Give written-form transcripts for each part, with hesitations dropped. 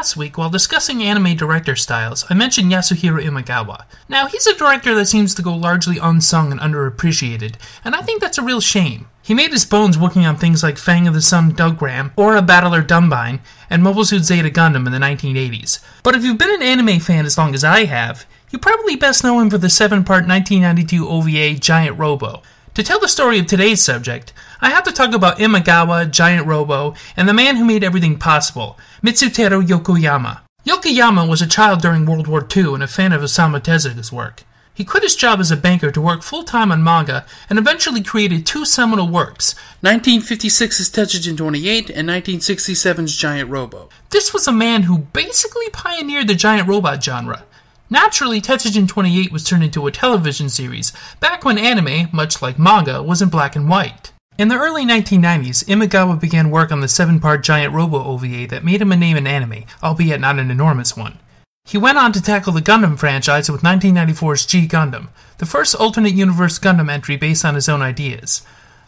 Last week, while discussing anime director styles, I mentioned Yasuhiro Imagawa. Now, he's a director that seems to go largely unsung and underappreciated, and I think that's a real shame. He made his bones working on things like Fang of the Sun Dougram, Aura Battler Dumbine, and Mobile Suit Zeta Gundam in the 1980s. But if you've been an anime fan as long as I have, you probably best know him for the 7-part 1992 OVA Giant Robo. To tell the story of today's subject, I have to talk about Imagawa, Giant Robo, and the man who made everything possible, Mitsuteru Yokoyama. Yokoyama was a child during World War II and a fan of Osamu Tezuka's work. He quit his job as a banker to work full-time on manga and eventually created two seminal works, 1956's Tetsujin 28 and 1967's Giant Robo. This was a man who basically pioneered the giant robot genre. Naturally, Tetsujin 28 was turned into a television series, back when anime, much like manga, was in black and white. In the early 1990s, Imagawa began work on the 7-part Giant Robo OVA that made him a name in anime, albeit not an enormous one. He went on to tackle the Gundam franchise with 1994's G Gundam, the first alternate universe Gundam entry based on his own ideas.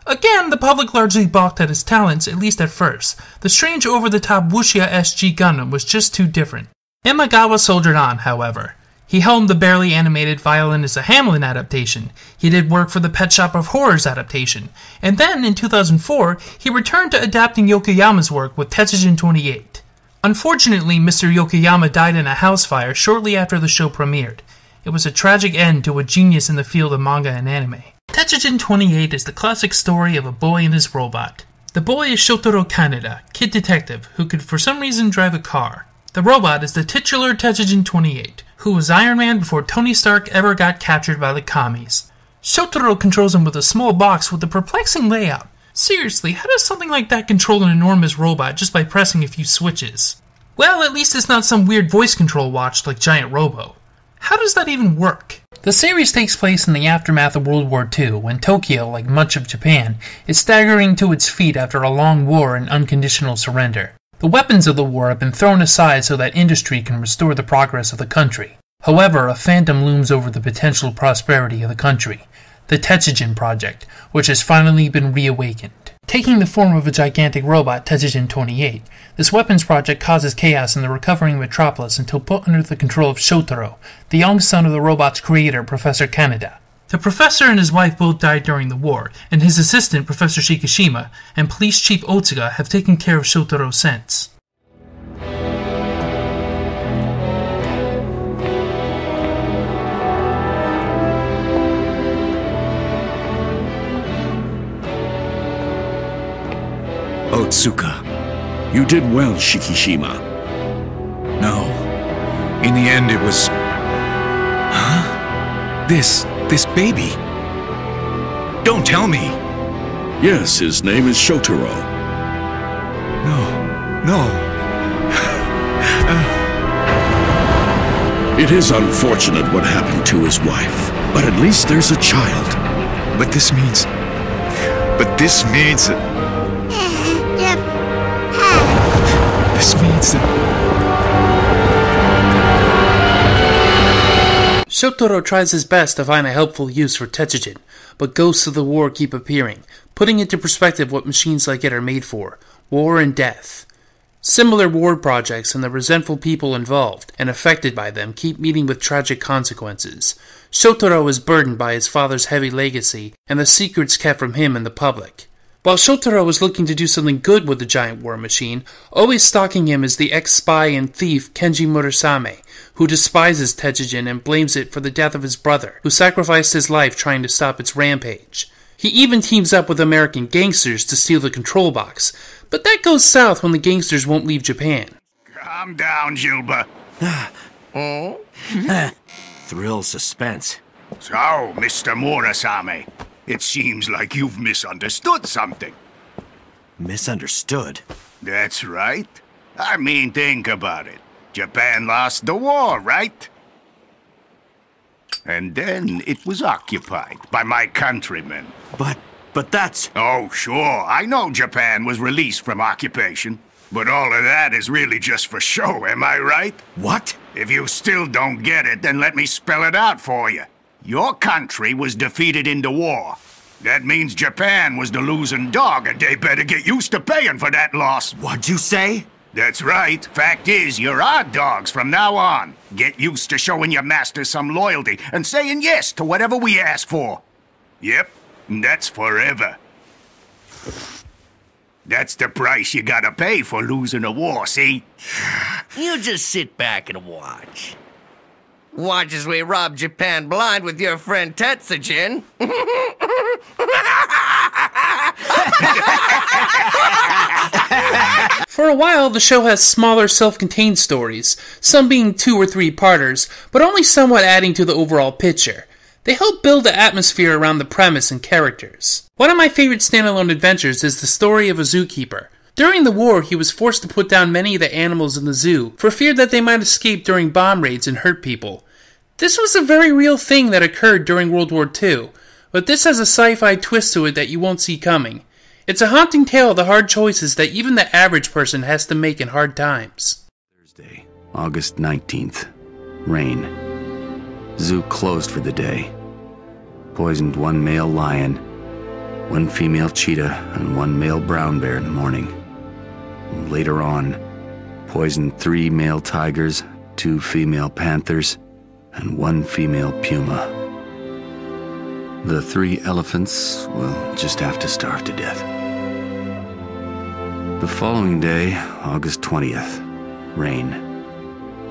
Again, the public largely balked at his talents, at least at first. The strange over-the-top Wuxia G Gundam was just too different. Imagawa soldiered on, however. He helmed the barely animated Violinist of Hamelin adaptation, he did work for the Pet Shop of Horrors adaptation, and then, in 2004, he returned to adapting Yokoyama's work with Tetsujin 28. Unfortunately, Mr. Yokoyama died in a house fire shortly after the show premiered. It was a tragic end to a genius in the field of manga and anime. Tetsujin 28 is the classic story of a boy and his robot. The boy is Shotaro Kaneda, kid detective, who could for some reason drive a car. The robot is the titular Tetsujin 28, who was Iron Man before Tony Stark ever got captured by the commies. Shotaro controls him with a small box with a perplexing layout. Seriously, how does something like that control an enormous robot just by pressing a few switches? Well, at least it's not some weird voice control watch like Giant Robo. How does that even work? The series takes place in the aftermath of World War II, when Tokyo, like much of Japan, is staggering to its feet after a long war and unconditional surrender. The weapons of the war have been thrown aside so that industry can restore the progress of the country. However, a phantom looms over the potential prosperity of the country, the Tetsujin Project, which has finally been reawakened. Taking the form of a gigantic robot, Tetsujin 28, this weapons project causes chaos in the recovering metropolis until put under the control of Shotaro, the young son of the robot's creator, Professor Kaneda. The professor and his wife both died during the war, and his assistant, Professor Shikishima, and Police Chief Otsuga have taken care of Shotaro since. Otsuka, you did well, Shikishima. No, in the end it was... Huh? This baby? Don't tell me! Yes, his name is Shotaro. No. It is unfortunate what happened to his wife, but at least there's a child. But this means... This means that... Shotaro tries his best to find a helpful use for Tetsujin, but ghosts of the war keep appearing, putting into perspective what machines like it are made for: war and death. Similar war projects and the resentful people involved and affected by them keep meeting with tragic consequences. Shotaro is burdened by his father's heavy legacy and the secrets kept from him and the public. While Shotaro is looking to do something good with the giant war machine, always stalking him is the ex-spy and thief Kenji Murasame, who despises Tetsujin and blames it for the death of his brother, who sacrificed his life trying to stop its rampage. He even teams up with American gangsters to steal the control box, but that goes south when the gangsters won't leave Japan. Calm down, Gilba. Thrill suspense. So, Mr. Murasame, it seems like you've misunderstood something. Misunderstood? That's right. I mean, think about it. Japan lost the war, right? And then it was occupied by my countrymen. But that's... Oh, sure. I know Japan was released from occupation. But all of that is really just for show, am I right? What? If you still don't get it, then let me spell it out for you. Your country was defeated in the war. That means Japan was the losing dog, and they better get used to paying for that loss. What'd you say? That's right. Fact is, you're our dogs from now on. Get used to showing your master some loyalty and saying yes to whatever we ask for. Yep, and that's forever. That's the price you gotta pay for losing a war, see? You just sit back and watch. Watch as we rob Japan blind with your friend Tetsujin. For a while, the show has smaller self-contained stories, some being 2 or 3 parters, but only somewhat adding to the overall picture. They help build the atmosphere around the premise and characters. One of my favorite standalone adventures is the story of a zookeeper. During the war, he was forced to put down many of the animals in the zoo for fear that they might escape during bomb raids and hurt people. This was a very real thing that occurred during World War II, but this has a sci-fi twist to it that you won't see coming. It's a haunting tale of the hard choices that even the average person has to make in hard times. Thursday, August 19th. Rain. Zoo closed for the day. Poisoned 1 male lion, 1 female cheetah, and 1 male brown bear in the morning. And later on, poisoned 3 male tigers, 2 female panthers, and 1 female puma. The 3 elephants will just have to starve to death. The following day, August 20th, rain.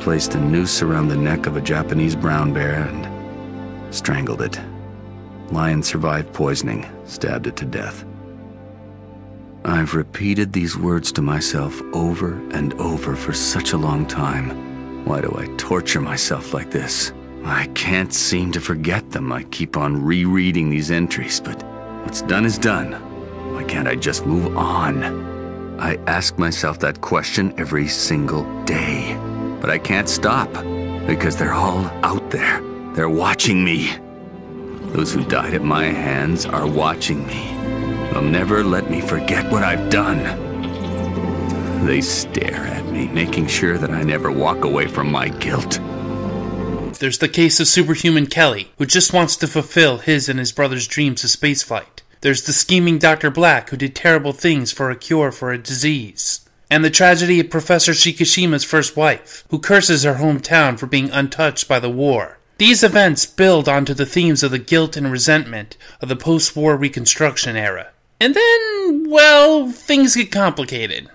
Placed a noose around the neck of a Japanese brown bear and strangled it. Lion survived poisoning, stabbed it to death. I've repeated these words to myself over and over for such a long time. Why do I torture myself like this? I can't seem to forget them. I keep on rereading these entries, but what's done is done. Why can't I just move on? I ask myself that question every single day, but I can't stop because they're all out there. They're watching me. Those who died at my hands are watching me. They'll never let me forget what I've done. They stare at me, making sure that I never walk away from my guilt. There's the case of Superhuman Kelly, who just wants to fulfill his and his brother's dreams of spaceflight. There's the scheming Dr. Black, who did terrible things for a cure for a disease. And the tragedy of Professor Shikishima's first wife, who curses her hometown for being untouched by the war. These events build onto the themes of the guilt and resentment of the post-war Reconstruction era. And then, well, things get complicated.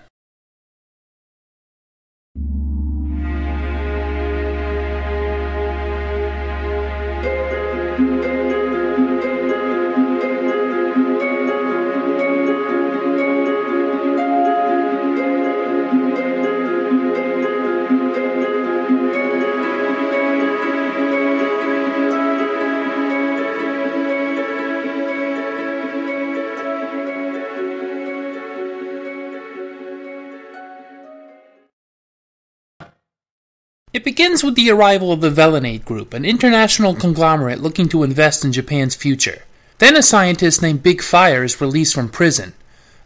It begins with the arrival of the Velinate Group, an international conglomerate looking to invest in Japan's future. Then a scientist named Big Fire is released from prison.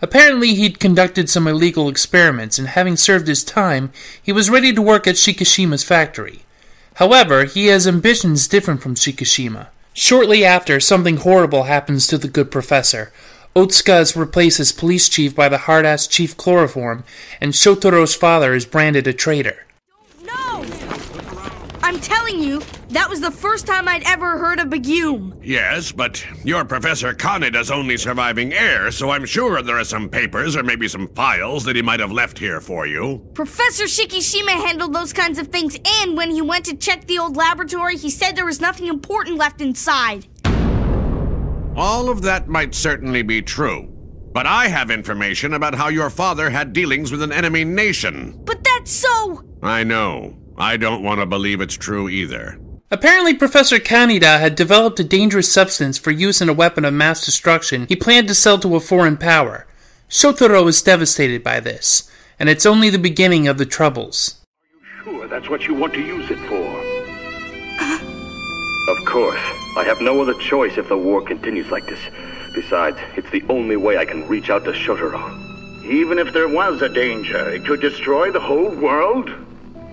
Apparently he'd conducted some illegal experiments, and having served his time, he was ready to work at Shikishima's factory. However, he has ambitions different from Shikishima. Shortly after, something horrible happens to the good professor. Otsuka is replaced as police chief by the hard-ass Chief Chloroform, and Shotaro's father is branded a traitor. No! I'm telling you, that was the first time I'd ever heard of Begum. Yes, but your Professor Kaneda's only surviving heir, so I'm sure there are some papers or maybe some files that he might have left here for you. Professor Shikishima handled those kinds of things, and when he went to check the old laboratory, he said there was nothing important left inside. All of that might certainly be true, but I have information about how your father had dealings with an enemy nation. But that's so... I know. I don't want to believe it's true either. Apparently Professor Kaneda had developed a dangerous substance for use in a weapon of mass destruction he planned to sell to a foreign power. Shotaro is devastated by this, and it's only the beginning of the troubles. Are you sure that's what you want to use it for? Of course. I have no other choice if the war continues like this. Besides, it's the only way I can reach out to Shotaro. Even if there was a danger, it could destroy the whole world?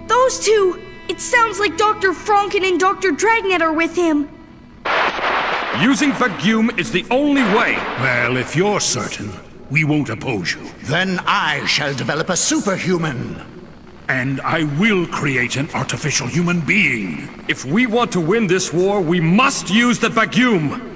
Those two! It sounds like Dr. Franken and Dr. Dragnet are with him. Using Begum is the only way. Well, if you're certain, We won't oppose you. Then I shall develop a superhuman. And I will create an artificial human being. If we want to win this war, we must use the Bagume!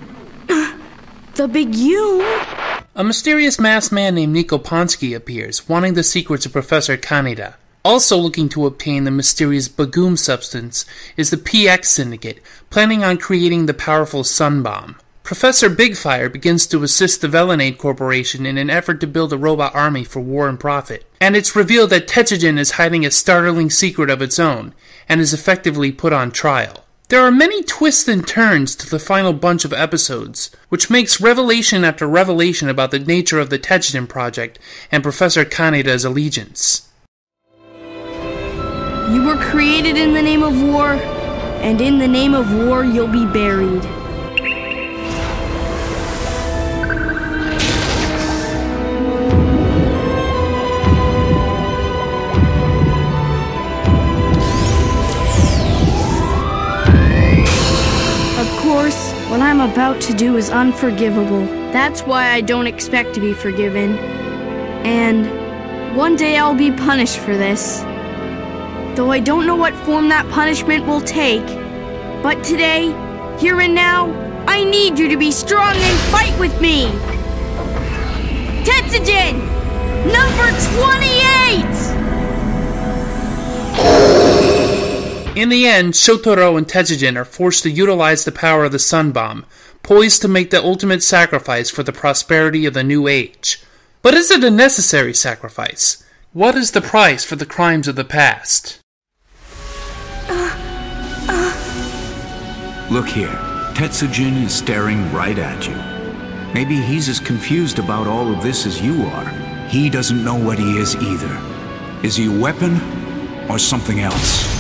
The Bagume? A mysterious masked man named Nico Ponsky appears, wanting the secrets of Professor Kaneda. Also looking to obtain the mysterious Bagume substance is the PX Syndicate, planning on creating the powerful Sun Bomb. Professor Bigfire begins to assist the Velenade Corporation in an effort to build a robot army for war and profit. And it's revealed that Tetsujin is hiding a startling secret of its own, and is effectively put on trial. There are many twists and turns to the final bunch of episodes, which makes revelation after revelation about the nature of the Tetsujin project and Professor Kaneda's allegiance. You were created in the name of war, and in the name of war you'll be buried. Of course, what I'm about to do is unforgivable. That's why I don't expect to be forgiven. And one day I'll be punished for this. Though I don't know what form that punishment will take. But today, here and now, I need you to be strong and fight with me! Tetsujin! Number 28! In the end, Shotaro and Tetsujin are forced to utilize the power of the Sun Bomb, poised to make the ultimate sacrifice for the prosperity of the new age. But is it a necessary sacrifice? What is the price for the crimes of the past? Look here, Tetsujin is staring right at you. Maybe he's as confused about all of this as you are. He doesn't know what he is either. Is he a weapon or something else?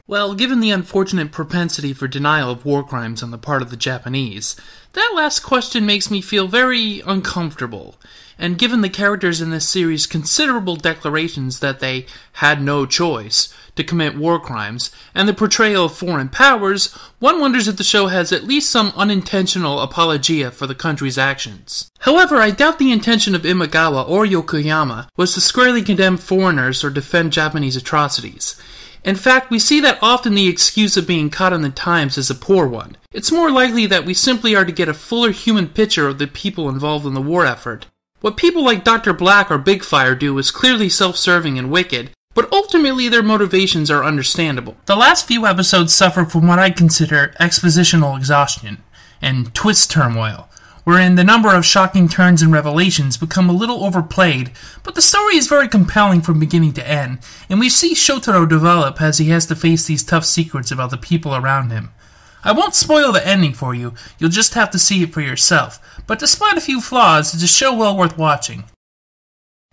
Well, given the unfortunate propensity for denial of war crimes on the part of the Japanese, that last question makes me feel very uncomfortable. And given the characters in this series' considerable declarations that they had no choice to commit war crimes, and the portrayal of foreign powers, one wonders if the show has at least some unintentional apologia for the country's actions. However, I doubt the intention of Imagawa or Yokoyama was to squarely condemn foreigners or defend Japanese atrocities. In fact, we see that often the excuse of being caught in the times is a poor one. It's more likely that we simply are to get a fuller human picture of the people involved in the war effort. What people like Dr. Black or Bigfire do is clearly self-serving and wicked, but ultimately their motivations are understandable. The last few episodes suffer from what I consider expositional exhaustion and twist turmoil, wherein the number of shocking turns and revelations become a little overplayed, but the story is very compelling from beginning to end, and we see Shotaro develop as he has to face these tough secrets about the people around him. I won't spoil the ending for you, you'll just have to see it for yourself, but despite a few flaws, it's a show well worth watching.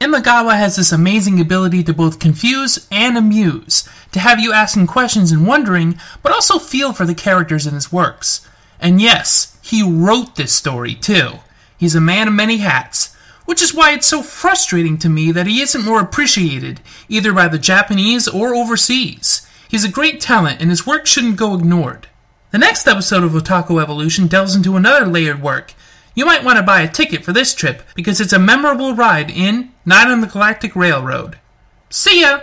Imagawa has this amazing ability to both confuse and amuse, to have you asking questions and wondering, but also feel for the characters in his works. And yes, he wrote this story too. He's a man of many hats, which is why it's so frustrating to me that he isn't more appreciated, either by the Japanese or overseas. He's a great talent and his work shouldn't go ignored. The next episode of Otaku Evolution delves into another layered work. You might want to buy a ticket for this trip because it's a memorable ride in Night on the Galactic Railroad. See ya!